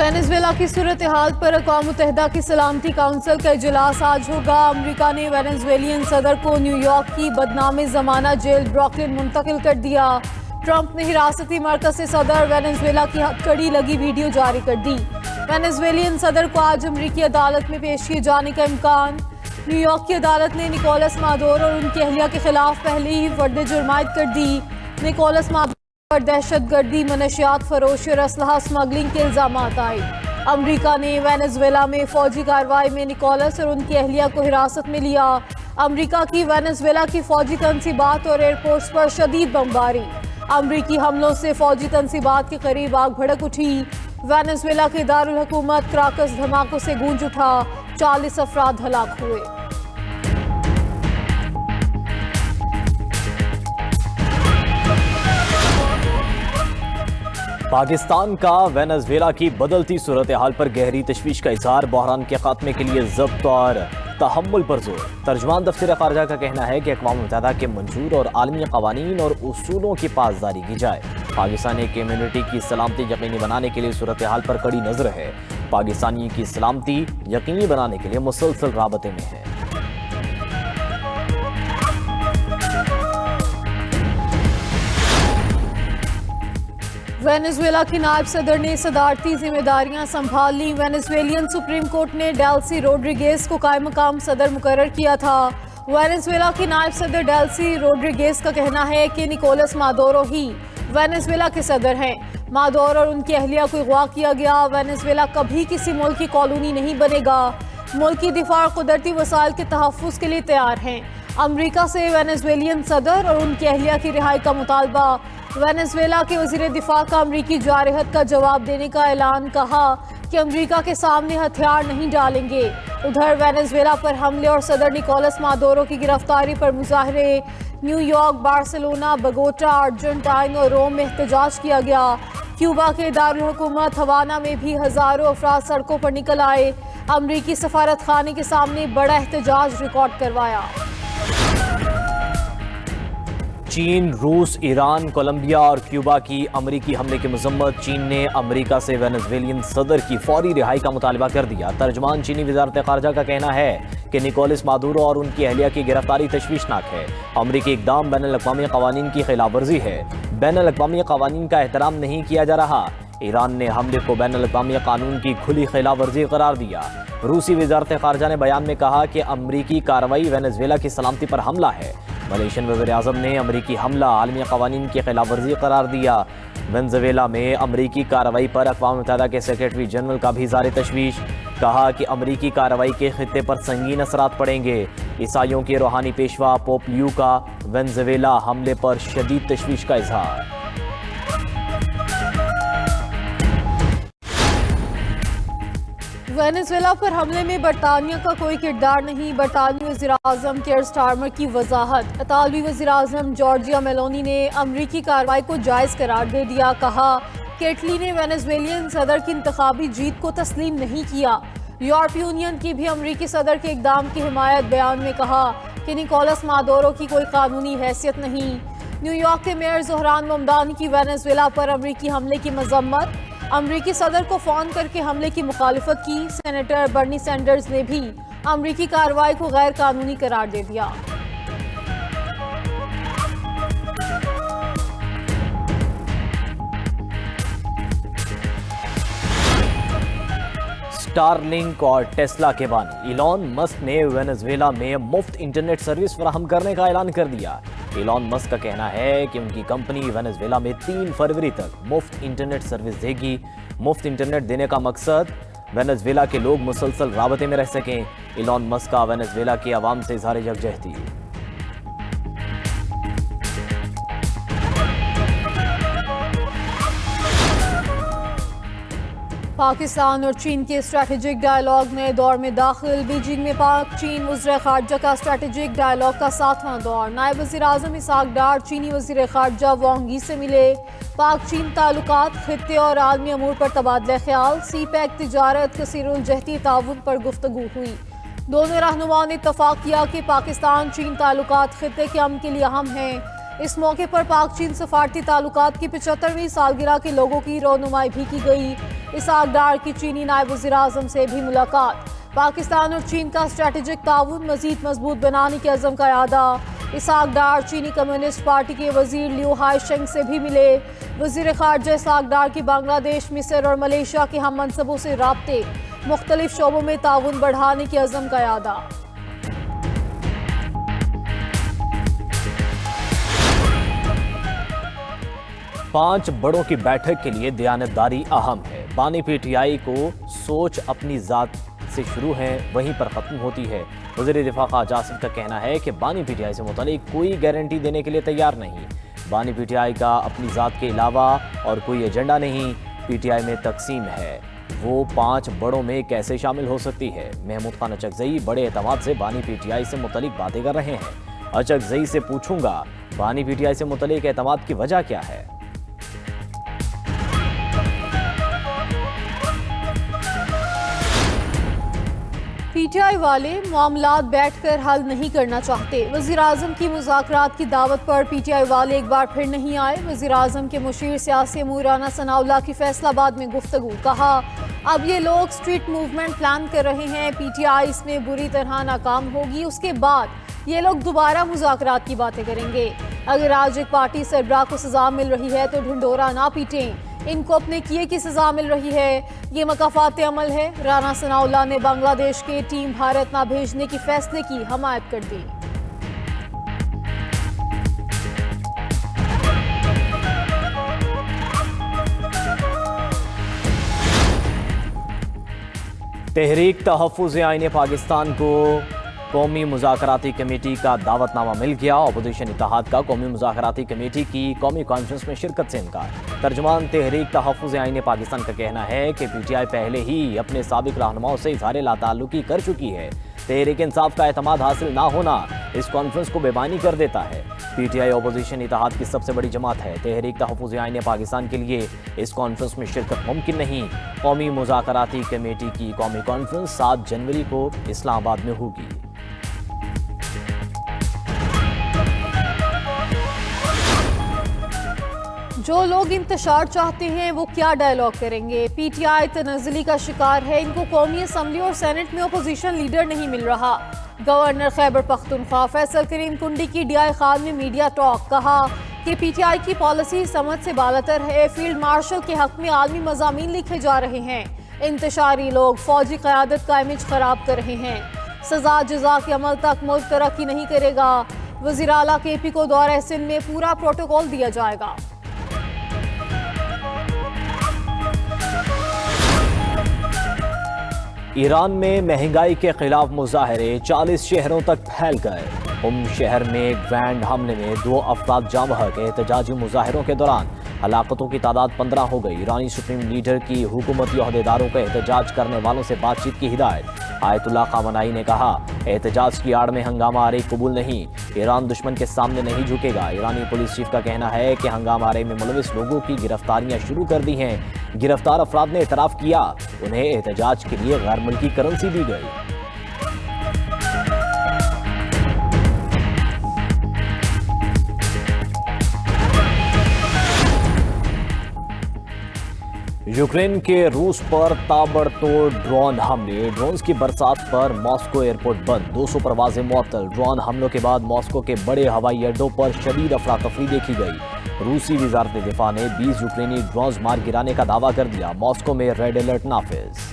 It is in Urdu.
وینزویلا کی صورتحال پر اقوام متحدہ کی سلامتی کونسل کا اجلاس آج ہوگا۔ امریکہ نے وینزویلین صدر کو نیو یارک کی بدنام زمانہ جیل بروکلن منتقل کر دیا۔ ٹرمپ نے حراستی مرکز سے صدر وینزویلا کی ہتھکڑی لگی ویڈیو جاری کر دی۔ وینزویلین صدر کو آج امریکی عدالت میں پیش کیے جانے کا امکان۔ نیو یارک کی عدالت نے نکولس مادورو اور ان کی اہلیہ کے خلاف پہلے ہی فرد جرم عائد کر دی۔ نکولس مادورو پر دہشت گردی، منشیات فروشی اور اسلحہ اسمگلنگ کے الزامات آئے۔ امریکہ نے وینزویلا میں فوجی کارروائی میں نکولس اور ان کی اہلیہ کو حراست میں لیا۔ امریکہ کی وینزویلا کی فوجی تنصیبات اور ایئرپورٹس پر شدید بمباری۔ امریکی حملوں سے فوجی تنصیبات کے قریب آگ بھڑک اٹھی۔ وینزویلا کے دارالحکومت کراکس دھماکوں سے گونج اٹھا، 40 افراد ہلاک ہوئے۔ پاکستان کا وینزویلا کی بدلتی صورتحال پر گہری تشویش کا اظہار، بحران کے خاتمے کے لیے ضبط اور تحمل پر زور۔ ترجمان دفتر خارجہ کا کہنا ہے کہ اقوام متحدہ کے منظور اور عالمی قوانین اور اصولوں کی پاسداری کی جائے۔ پاکستانی کمیونٹی کی سلامتی یقینی بنانے کے لیے صورتحال پر کڑی نظر ہے۔ پاکستانی کی سلامتی یقینی بنانے کے لیے مسلسل رابطے میں ہے۔ وینزویلا کی نائب صدر نے صدارتی ذمہ داریاں سنبھال لیں۔ وینزویلین سپریم کورٹ نے ڈیلسی روڈریگیز کو قائم مقام صدر مقرر کیا تھا۔ وینزویلا کی نائب صدر ڈیلسی روڈریگیز کا کہنا ہے کہ نکولس مادورو ہی وینزویلا کے صدر ہیں۔ مادورو اور ان کی اہلیہ کو اغوا کیا گیا۔ وینزویلا کبھی کسی ملک کی کالونی نہیں بنے گا۔ ملکی دفاع اور قدرتی وسائل کے تحفظ کے لیے تیار ہیں۔ امریکہ سے وینزویلین صدر اور ان کی اہلیہ کی رہائی کا مطالبہ۔ وینزویلا کے وزیر دفاع کا امریکی جارحیت کا جواب دینے کا اعلان، کہا کہ امریکہ کے سامنے ہتھیار نہیں ڈالیں گے۔ ادھر وینزویلا پر حملے اور صدر نکولس مادورو کی گرفتاری پر مظاہرے نیو یارک، بارسلونا، بگوٹا، ارجنٹائن اور روم میں احتجاج کیا گیا۔ کیوبا کے دارالحکومت ہوانا میں بھی ہزاروں افراد سڑکوں پر نکل آئے۔ امریکی سفارت خانے کے سامنے بڑا احتجاج ریکارڈ کروایا۔ چین، روس، ایران، کولمبیا اور کیوبا کی امریکی حملے کی مذمت۔ چین نے امریکہ سے وینزویلین صدر کی فوری رہائی کا مطالبہ کر دیا۔ ترجمان چینی وزارت خارجہ کا کہنا ہے کہ نکولس مادورو اور ان کی اہلیہ کی گرفتاری تشویشناک ہے۔ امریکی اقدام بین الاقوامی قوانین کی خلاف ورزی ہے۔ بین الاقوامی قوانین کا احترام نہیں کیا جا رہا۔ ایران نے حملے کو بین الاقوامی قانون کی کھلی خلاف ورزی قرار دیا۔ روسی وزارت خارجہ نے بیان میں کہا کہ امریکی کارروائی وینزویلا کی سلامتی پر حملہ ہے۔ ملیشین وزیر اعظم نے امریکی حملہ عالمی قوانین کی خلاف ورزی قرار دیا۔ وینزویلا میں امریکی کارروائی پر اقوام متحدہ کے سیکریٹری جنرل کا بھی اظہار تشویش، کہا کہ امریکی کارروائی کے خطے پر سنگین اثرات پڑیں گے۔ عیسائیوں کے روحانی پیشوا پوپ لیو کا وینزویلا حملے پر شدید تشویش کا اظہار۔ وینزویلا پر حملے میں برطانیہ کا کوئی کردار نہیں، برطانوی وزیر اعظم کیئر سٹارمر کی وضاحت۔ اطالوی وزیر اعظم جارجیا میلونی نے امریکی کارروائی کو جائز قرار دے دیا، کہا کہ اٹلی نے وینزویلین صدر کی انتخابی جیت کو تسلیم نہیں کیا۔ یورپی یونین کی بھی امریکی صدر کے اقدام کی حمایت، بیان میں کہا کہ نکولس مادورو کی کوئی قانونی حیثیت نہیں۔ نیو یارک کے میئر زہران ممدانی کی وینزویلا پر امریکی حملے کی مذمت، امریکی صدر کو فون کر کے حملے کی مخالفت کی۔ سینیٹر برنی سینڈرز نے بھی امریکی کارروائی کو غیر قانونی قرار دے دیا۔ سٹار لنک اور ٹیسلا کے بانی ایلان مسک نے وینزویلا میں مفت انٹرنیٹ سروس فراہم کرنے کا اعلان کر دیا۔ ایلان مسک کا کہنا ہے کہ ان کی کمپنی وینزویلا میں 3 فروری تک مفت انٹرنیٹ سروس دے گی۔ مفت انٹرنیٹ دینے کا مقصد وینزویلا کے لوگ مسلسل رابطے میں رہ سکیں۔ ایلان مسک کا وینزویلا کے عوام سے اظہار یکجہتی۔ پاکستان اور چین کے اسٹریٹجک ڈائیلاگ نئے دور میں داخل۔ بیجنگ میں پاک چین وزراء خارجہ کا اسٹریٹجک ڈائیلاگ کا 7واں دور۔ نائب وزیر اعظم اسحاق ڈار چینی وزیر خارجہ وانگ ای سے ملے۔ پاک چین تعلقات، خطے اور عالمی امور پر تبادلہ خیال۔ سی پیک تجارت، کثیر الجہتی تعاون پر گفتگو ہوئی۔ دونوں رہنماؤں نے اتفاق کیا کہ پاکستان چین تعلقات خطے کے امن کے لیے اہم ہیں۔ اس موقع پر پاک چین سفارتی تعلقات کی 75ویں سالگرہ کے لوگوں کی رونمائی بھی کی گئی۔ اسحاق ڈار کی چینی نائب وزیر اعظم سے بھی ملاقات، پاکستان اور چین کا اسٹریٹجک تعاون مزید مضبوط بنانے کے عزم کا اعادہ۔ اسحاق ڈار چینی کمیونسٹ پارٹی کے وزیر لیو ہائی شنگ سے بھی ملے، وزیر خارجہ اسحاق ڈار کی بنگلہ دیش، مصر اور ملیشیا کے ہم منصبوں سے رابطے، مختلف شعبوں میں تعاون بڑھانے کے عزم کا اعادہ۔ 5 بڑوں کی بیٹھک کے لیے دیانتداری اہم ہے۔ بانی پی ٹی آئی کو سوچ اپنی ذات سے شروع ہے وہیں پر ختم ہوتی ہے۔ وزیر دفاع خواجہ آصف کا کہنا ہے کہ بانی پی ٹی آئی سے متعلق کوئی گارنٹی دینے کے لیے تیار نہیں۔ بانی پی ٹی آئی کا اپنی ذات کے علاوہ اور کوئی ایجنڈا نہیں۔ پی ٹی آئی میں تقسیم ہے، وہ 5 بڑوں میں کیسے شامل ہو سکتی ہے؟ محمود خان اچکزئی بڑے اعتماد سے بانی پی ٹی آئی سے متعلق باتیں کر رہے ہیں۔ اچکزئی سے پوچھوں گا، بانی پی ٹی آئی سے متعلق اعتماد کی وجہ کیا ہے؟ پی ٹی آئی والے معاملات بیٹھ کر حل نہیں کرنا چاہتے۔ وزیر اعظم کی مذاکرات کی دعوت پر پی ٹی آئی والے ایک بار پھر نہیں آئے۔ وزیر اعظم کے مشیر سیاسی امور رانا ثناء اللہ کی فیصل آباد میں گفتگو، کہا اب یہ لوگ اسٹریٹ موومنٹ پلان کر رہے ہیں، پی ٹی آئی اس میں بری طرح ناکام ہوگی، اس کے بعد یہ لوگ دوبارہ مذاکرات کی باتیں کریں گے۔ اگر آج ایک پارٹی سربراہ کو سزا مل رہی ہے تو ڈھنڈورا نہ پیٹیں، ان کو اپنے کیے کی سزا مل رہی ہے، یہ مکافات عمل ہے۔ رانا ثناء اللہ نے بنگلہ دیش کے ٹیم بھارت نہ بھیجنے کی فیصلے کی حمایت کر دی۔ تحریک تحفظ آئین پاکستان کو قومی مذاکراتی کمیٹی کا دعوت نامہ مل گیا۔ اپوزیشن اتحاد کا قومی مذاکراتی کمیٹی کی قومی کانفرنس میں شرکت سے انکار۔ ترجمان تحریک تحفظ آئین پاکستان کا کہنا ہے کہ پی ٹی آئی پہلے ہی اپنے سابق رہنماؤں سے اظہار لا تعلقی کر چکی ہے۔ تحریک انصاف کا اعتماد حاصل نہ ہونا اس کانفرنس کو بے بانی کر دیتا ہے۔ پی ٹی آئی اپوزیشن اتحاد کی سب سے بڑی جماعت ہے۔ تحریک تحفظ آئین پاکستان کے لیے اس کانفرنس میں شرکت ممکن نہیں۔ قومی مذاکراتی کمیٹی کی قومی کانفرنس 7 جنوری کو اسلام آباد میں ہوگی۔ جو لوگ انتشار چاہتے ہیں وہ کیا ڈائیلاگ کریں گے؟ پی ٹی آئی تنزلی کا شکار ہے، ان کو قومی اسمبلی اور سینٹ میں اپوزیشن لیڈر نہیں مل رہا۔ گورنر خیبر پختونخوا فیصل کریم کنڈی کی ڈی آئی خان میں میڈیا ٹاک، کہا کہ پی ٹی آئی کی پالیسی سمجھ سے بالاتر ہے، فیلڈ مارشل کے حق میں عالمی مضامین لکھے جا رہے ہیں، انتشاری لوگ فوجی قیادت کا امیج خراب کر رہے ہیں، سزا جزا کے عمل تک ملک ترقی نہیں کرے گا۔ وزیر اعلیٰ کے پی کو دورہ سندھ میں پورا پروٹوکول دیا جائے گا۔ ایران میں مہنگائی کے خلاف مظاہرے 40 شہروں تک پھیل گئے۔ شہر میں گرینڈ حملے میں 2 افراد جاں بحق۔ احتجاجی مظاہروں کے دوران ہلاکتوں کی تعداد 15 ہو گئی۔ ایرانی سپریم لیڈر کی حکومتی عہدیداروں کو احتجاج کرنے والوں سے بات چیت کی ہدایت۔ آیت اللہ خامنائی نے کہا احتجاج کی آڑ میں ہنگامہ آرائی قبول نہیں، ایران دشمن کے سامنے نہیں جھکے گا۔ ایرانی پولیس چیف کا کہنا ہے کہ ہنگامہ آرائی میں ملوث لوگوں کی گرفتاریاں شروع کر دی ہیں۔ گرفتار افراد نے اعتراف کیا انہیں احتجاج کے لیے غیر ملکی کرنسی دی گئی۔ یوکرین کے روس پر تابڑتوڑ ڈرون حملے، ڈرونز کی برسات پر ماسکو ایئرپورٹ بند، 200 پروازیں معطل۔ ڈرون حملوں کے بعد ماسکو کے بڑے ہوائی اڈوں پر شدید افراتفری دیکھی گئی۔ روسی وزارت دفاع نے 20 یوکرینی ڈرونز مار گرانے کا دعویٰ کر دیا۔ ماسکو میں ریڈ الرٹ نافذ۔